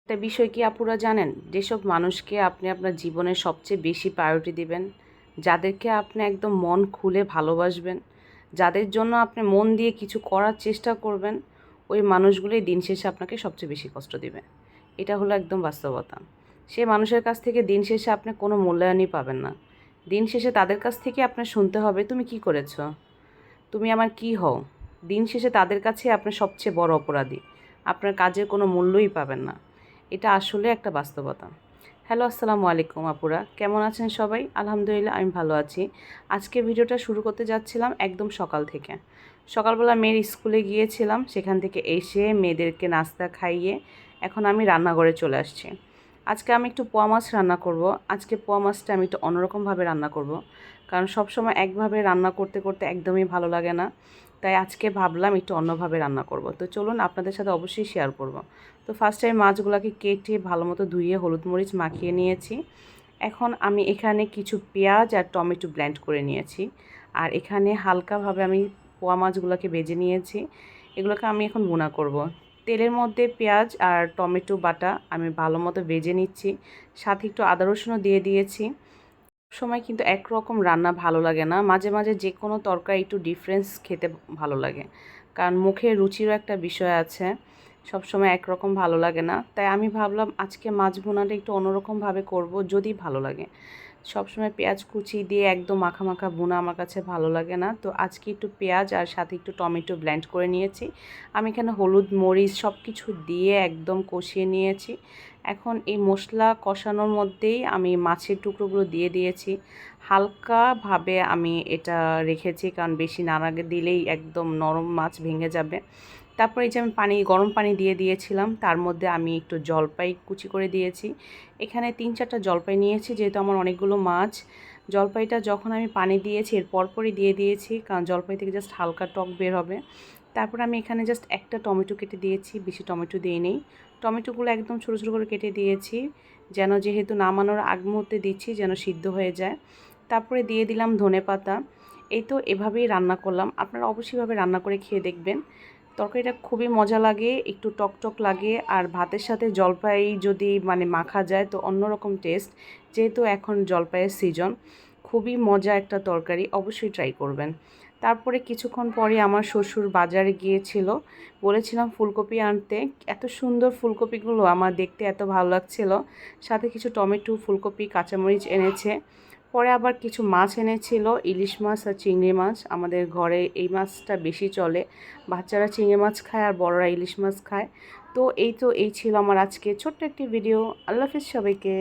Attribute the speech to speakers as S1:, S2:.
S1: একটা বিষয় কি আপুরা জানেন, যেসব মানুষকে আপনি আপনার জীবনের সবচেয়ে বেশি প্রায়োরিটি দিবেন, যাদেরকে আপনি একদম মন খুলে ভালোবাসবেন, যাদের জন্য আপনি মন দিয়ে কিছু করার চেষ্টা করবেন, ওই মানুষগুলোই দিন শেষে আপনাকে সবচেয়ে বেশি কষ্ট দিবে। এটা হলো একদম বাস্তবতা। সে মানুষের কাছ থেকে দিন শেষে আপনি কোনো মূল্যায়নই পাবেন না। দিন শেষে তাদের কাছ থেকে আপনার শুনতে হবে, তুমি কি করেছো, তুমি আমার কি হও। দিন শেষে তাদের কাছে আপনার সবচেয়ে বড় অপরাধী। আপনার কাজের কোনো মূল্যই পাবেন না। এটা আসলে একটা বাস্তবতা। হ্যালো, আসসালামু আলাইকুম আপুরা, কেমন আছেন সবাই? আলহামদুলিল্লাহ, আমি ভালো আছি। আজকে ভিডিওটা শুরু করতে যাচ্ছিলাম একদম সকাল থেকে। সকালবেলা মেয়ের স্কুলে গিয়েছিলাম, সেখান থেকে এসে মেয়েদেরকে নাস্তা খাইয়ে এখন আমি রান্নাঘরে চলে আসছি। আজকে আমি একটু পোয়া মাছ রান্না করব। আজকে পোয়া মাছটা আমি একটু অন্যরকমভাবে রান্না করব, কারণ সবসময় একভাবে রান্না করতে করতে একদমই ভালো লাগে না। তাই আজকে ভাবলাম একটু অন্যভাবে রান্না করব। তো চলুন আপনাদের সাথে অবশ্যই শেয়ার করব। তো ফার্স্ট টাইম মাছগুলোকে কেটে ভালো মতো ধুয়ে হলুদ মরিচ মাখিয়ে নিয়েছি। এখন আমি এখানে কিছু পেঁয়াজ আর টমেটো ব্লেন্ড করে নিয়েছি। আর এখানে হালকাভাবে আমি পোয়া মাছগুলোকে ভেজে নিয়েছি। এগুলোকে আমি এখন ভুনা করব। তেলের মধ্যে পেঁয়াজ আর টমেটো বাটা আমি ভালো মতো ভেজে নিচ্ছি, সাথে একটু আদা রসুনও দিয়ে দিয়েছি। সময় কিন্তু একরকম রান্না ভালো লাগে না, মাঝে মাঝে যে কোনো তরকারি একটু ডিফারেন্স খেতে ভালো লাগে, কারণ মুখে রুচিরও একটা বিষয় আছে। সবসময় একরকম ভালো লাগে না, তাই আমি ভাবলাম আজকে মাছ ভুনাটা একটু অন্যরকমভাবে করব, যদি ভালো লাগে। সবসময় পেঁয়াজ কুচি দিয়ে একদম মাখা মাখা ভুনা আমার কাছে ভালো লাগে না। তো আজকে একটু পেঁয়াজ আর সাথে একটু টমেটো ব্লেন্ড করে নিয়েছি। আমি এখানে হলুদ মরিচ সব কিছু দিয়ে একদম কষিয়ে নিয়েছি। এখন এই মশলা কষানোর মধ্যেই আমি মাছের টুকরোগুলো দিয়ে দিয়েছি। হালকাভাবে আমি এটা রেখেছি, কারণ বেশি নাড়া দিলেই একদম নরম মাছ ভেঙে যাবে। তারপরে এই যে আমি গরম পানি দিয়ে দিয়েছিলাম, তার মধ্যে আমি একটু জলপাই কুচি করে দিয়েছি। এখানে 3-4টা জলপাই নিয়েছি, যেহেতু আমার অনেকগুলো মাছ। জলপাইটা যখন আমি পানি দিয়েছি এর পরপরই দিয়ে দিয়েছি, কারণ জলপাই থেকে জাস্ট হালকা টক বের হবে। তারপর আমি এখানে জাস্ট একটা টমেটো কেটে দিয়েছি, বেশি টমেটো দিয়ে নেই। টমেটোগুলো একদম ছোটো ছোটো করে কেটে দিয়েছি, যেন যেহেতু নামানোর আগ মুহূর্তে দিচ্ছি যেন সিদ্ধ হয়ে যায়। তারপরে দিয়ে দিলাম ধনেপাতা। এই তো এভাবেই রান্না করলাম, আপনারা অবশ্যইভাবে রান্না করে খেয়ে দেখবেন। তরকারিটা খুবই মজা লাগে, একটু টকটক লাগে, আর ভাতের সাথে জলপাই যদি মাখা যায় তো অন্যরকম টেস্ট। যেহেতু এখন জলপাইয়ের সিজন, খুবই মজা একটা তরকারি, অবশ্যই ট্রাই করবেন। তারপরে কিছুক্ষণ পরে আমার শ্বশুর বাজারে গিয়েছিল, বলেছিলাম ফুলকপি আনতে। এত সুন্দর ফুলকপিগুলো আমার দেখতে এত ভালো লাগছিল, সাথে কিছু টমেটো, ফুলকপি, কাঁচামরিচ এনেছে। পরে আবার কিছু মাছ এনেছিল, ইলিশ মাছ আর চিংড়ি মাছ। আমাদের ঘরে এই মাছটা বেশি চলে, বাচ্চারা চিংড়ি মাছ খায় আর বড়রা ইলিশ মাছ খায়। তো এই ছিল আমার আজকে ছোট্ট একটি ভিডিও। আল্লাহ হাফিজ সবাইকে।